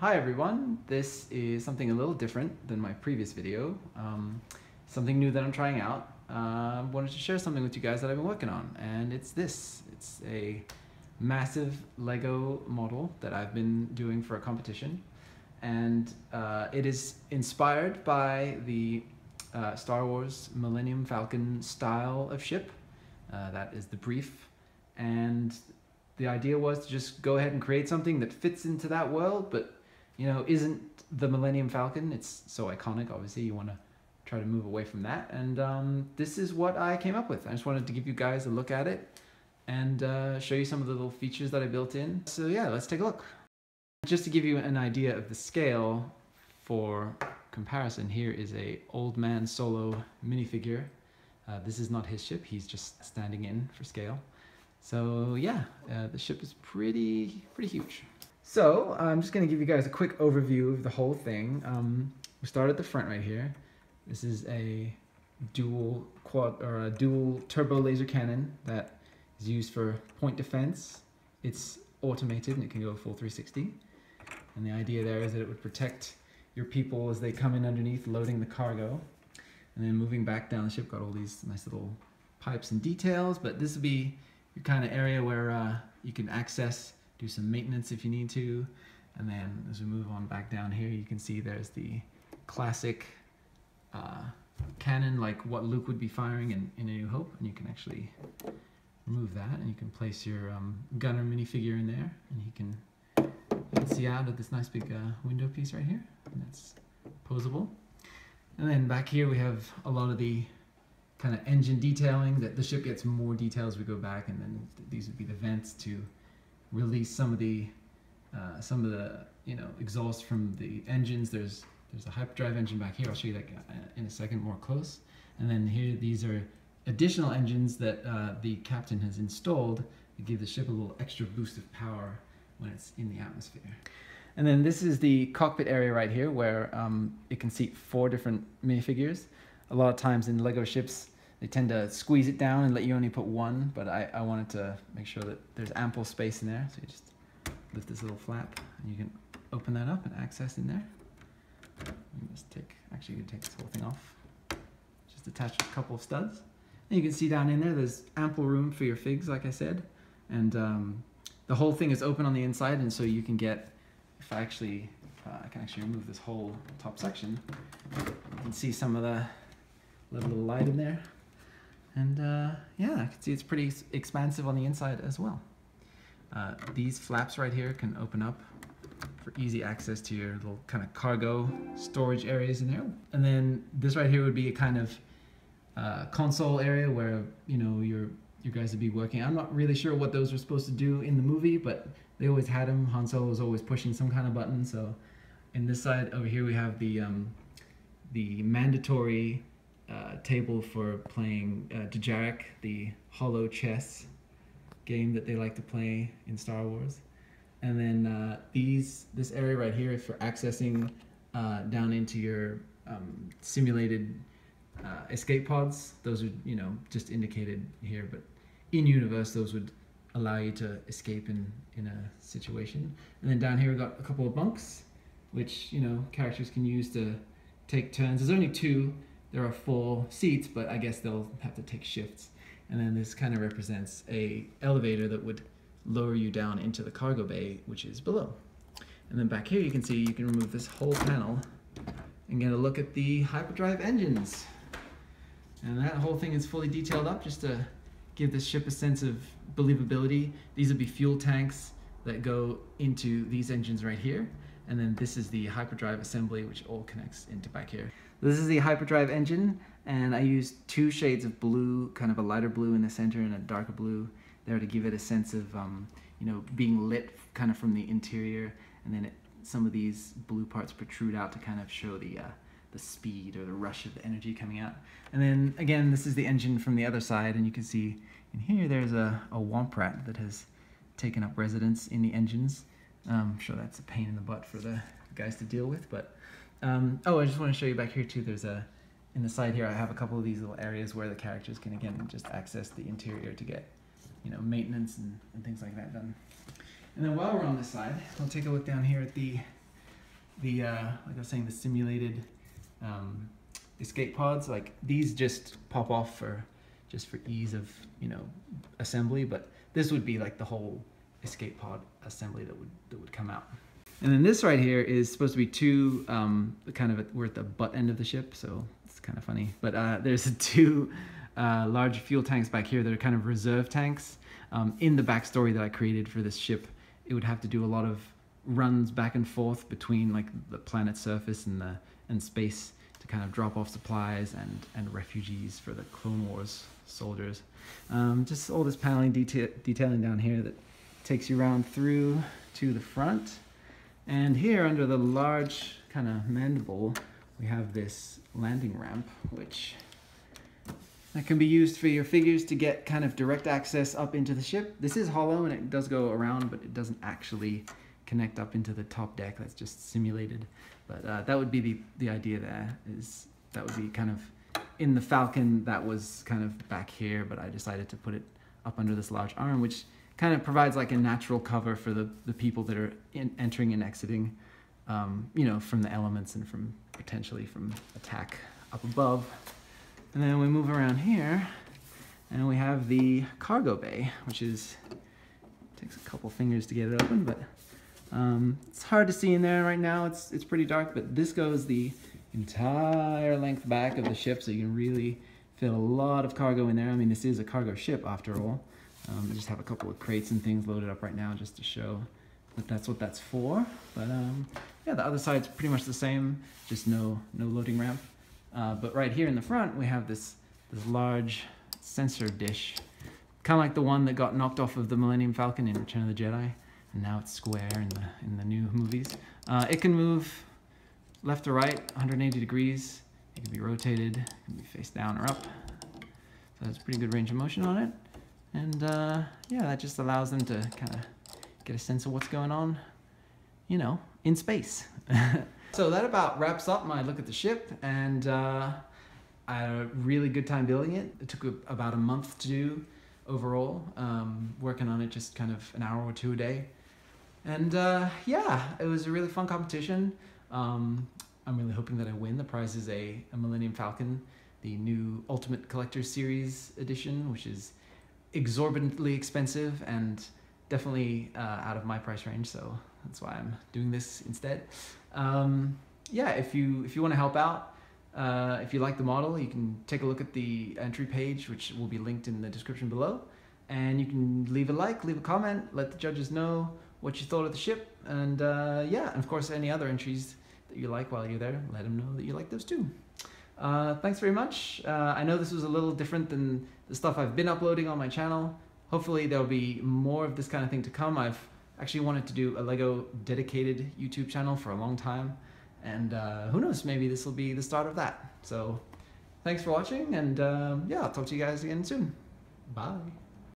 Hi everyone, this is something a little different than my previous video. Something new that I'm trying out. I wanted to share something with you guys that I've been working on, and it's this. It's a massive Lego model that I've been doing for a competition, and it is inspired by the Star Wars Millennium Falcon style of ship. That is the brief, and the idea was to just go ahead and create something that fits into that world, but isn't the Millennium Falcon. It's so iconic, obviously you want to try to move away from that, and this is what I came up with. I just wanted to give you guys a look at it and show you some of the little features that I built in. So yeah, let's take a look. Just to give you an idea of the scale for comparison, here is a Old Man Solo minifigure. This is not his ship, he's just standing in for scale. So yeah, the ship is pretty huge. So I'm just going to give you guys a quick overview of the whole thing. We start at the front right here. This is a dual turbo laser cannon that is used for point defense. It's automated and it can go full 360. And the idea there is that it would protect your people as they come in underneath loading the cargo. And then moving back down the ship, got all these nice little pipes and details, but this would be your kind of area where you can access, do some maintenance if you need to. And then as we move on back down here, you can see there's the classic cannon, like what Luke would be firing in A New Hope. And you can actually remove that, and you can place your gunner minifigure in there, and you can see out of this nice big window piece right here, and that's posable. And then back here we have a lot of the kind of engine detailing. That the ship gets more details as we go back, and then these would be the vents to release some of the exhaust from the engines. There's a hyperdrive engine back here. I'll show you that in a second more close. And then here, these are additional engines that the captain has installed to give the ship a little extra boost of power when it's in the atmosphere. And then this is the cockpit area right here, where it can seat 4 different minifigures. A lot of times in Lego ships, they tend to squeeze it down and let you only put 1, but I wanted to make sure that there's ample space in there. So you just lift this little flap, and you can open that up and access in there. You just actually you can take this whole thing off. Just attach a couple of studs. And you can see down in there's ample room for your figs, like I said. And the whole thing is open on the inside, and so you can get, I can actually remove this whole top section, you can see some of the little light in there. And yeah, I can see it's pretty expansive on the inside as well. These flaps right here can open up for easy access to your little kind of cargo storage areas in there. And then this right here would be a kind of console area where your guys would be working. I'm not really sure what those were supposed to do in the movie, but they always had them. Han Solo was always pushing some kind of button. So in this side over here we have the mandatory table for playing Dejarik, the hollow chess game that they like to play in Star Wars. And then this area right here is for accessing down into your simulated escape pods. Those are just indicated here, but in universe those would allow you to escape in a situation. And then down here we've got a couple of bunks, which characters can use to take turns. There's only 2. There are 4 seats, but I guess they'll have to take shifts. And then this kind of represents a elevator that would lower you down into the cargo bay, which is below. And then back here you can see you can remove this whole panel and get a look at the hyperdrive engines. And that whole thing is fully detailed up just to give this ship a sense of believability. These would be fuel tanks that go into these engines right here. And then this is the hyperdrive assembly, which all connects into back here. This is the hyperdrive engine, and I used 2 shades of blue, kind of a lighter blue in the center and a darker blue there to give it a sense of being lit kind of from the interior. And then some of these blue parts protrude out to kind of show the speed or the rush of the energy coming out. And then again, this is the engine from the other side, and you can see in here there's a Womp Rat that has taken up residence in the engines. I'm sure that's a pain in the butt for the guys to deal with, but oh, I just want to show you back here too. There's in the side here I have a couple of these little areas where the characters can again just access the interior to get maintenance and things like that done. And then while we're on this side, we'll take a look down here at the the like I was saying, the simulated escape pods, like these just pop off for ease of, you know, assembly, but this would be like the whole escape pod assembly that would come out. And then this right here is supposed to be two kind of we're at the butt end of the ship, so it's kind of funny, but there's two large fuel tanks back here that are kind of reserve tanks. In the backstory that I created for this ship, it would have to do a lot of runs back and forth between like the planet's surface and space to kind of drop off supplies and refugees for the Clone Wars soldiers. Just all this paneling detailing down here that takes you around through to the front. And here under the large kind of mandible, we have this landing ramp, which that can be used for your figures to get kind of direct access up into the ship. This is hollow and it does go around, but it doesn't actually connect up into the top deck. That's just simulated. But that would be the idea there, is that would be kind of in the Falcon that was kind of back here, but I decided to put it up under this large arm, which kind of provides like a natural cover for the people that are entering and exiting, you know, from the elements and from potentially from attack up above. And then we move around here and we have the cargo bay, which is, takes a couple fingers to get it open, but it's hard to see in there right now. It's pretty dark, but this goes the entire length back of the ship, so you can really fit a lot of cargo in there. I mean, this is a cargo ship after all. I just have a couple of crates and things loaded up right now just to show that that's what that's for. But yeah, the other side's pretty much the same, just no loading ramp. But right here in the front, we have this large sensor dish, kind of like the one that got knocked off of the Millennium Falcon in Return of the Jedi, and now it's square in the new movies. It can move left to right, 180 degrees. It can be rotated, it can be face down or up. So there's pretty good range of motion on it. And yeah, that just allows them to kind of get a sense of what's going on, you know, in space. So that about wraps up my look at the ship, and I had a really good time building it. It took about a month to do overall, working on it just kind of an hour or two a day. And yeah, it was a really fun competition. I'm really hoping that I win. The prize is a Millennium Falcon, the new Ultimate Collector Series edition, which is exorbitantly expensive and definitely out of my price range, so that's why I'm doing this instead. Yeah, if you want to help out, if you like the model, you can take a look at the entry page, which will be linked in the description below, and you can leave a like, leave a comment, let the judges know what you thought of the ship, and yeah, and of course any other entries that you like while you're there, let them know that you like those too. Thanks very much. I know this was a little different than the stuff I've been uploading on my channel. Hopefully there'll be more of this kind of thing to come. I've actually wanted to do a Lego dedicated YouTube channel for a long time, and who knows, maybe this will be the start of that. So thanks for watching, and yeah, I'll talk to you guys again soon. Bye.